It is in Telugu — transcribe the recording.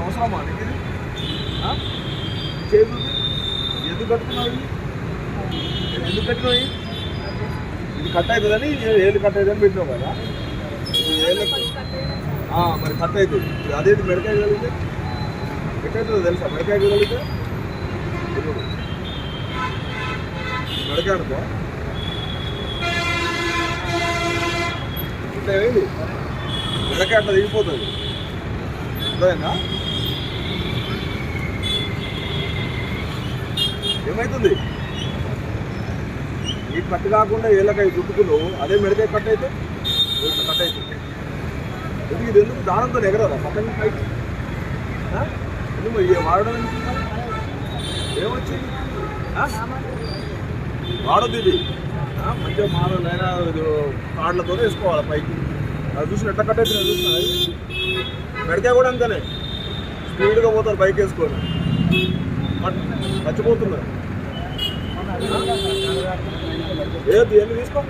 అవసరమా నీకు ఇది? చేతులు ఎందుకు కట్టుకున్నావు? ఎందుకు కట్టినావు? ఇది కట్ అవుతుందని ఏళ్ళు కట్ అవుతుందని పెట్టినావు కదా. మరి కట్ అవుతుంది. అదేంటి మెడకాయ కలిగితే ఎట్టవుతుందో తెలుసా? మెడకాయ కలిగితే మెడకాయ అనుకో ఇట్లా ఏంటి మెడకాయ అట్లా దిగిపోతుంది. అర్థమైందా? ఏమవుతుంది? ఈ కట్టు కాకుండా ఏళ్ళకాయ చుట్టుకున్నావు, అదే మెడకాయ కట్ అయితే కట్ అవుతుంది. ఎందుకు ఇది ఎందుకు దానంతో ఎగరదా పక్కన పైకి? ఎందుకు వాడడం ఎందుకు? ఏమొచ్చింది? వాడద్దు ఇది. మంచిగా మాలైనా కార్డులతో వేసుకోవాలి పైకి. అది చూసిన ఎట్లా కట్ అవుతుంది చూసిన. మెడకాయ కూడా అంతేనే స్పీడ్గా పోతారు బైక్ వేసుకొని, మర్చిపోతున్నారు. ఏది ఎన్ని తీసుకో.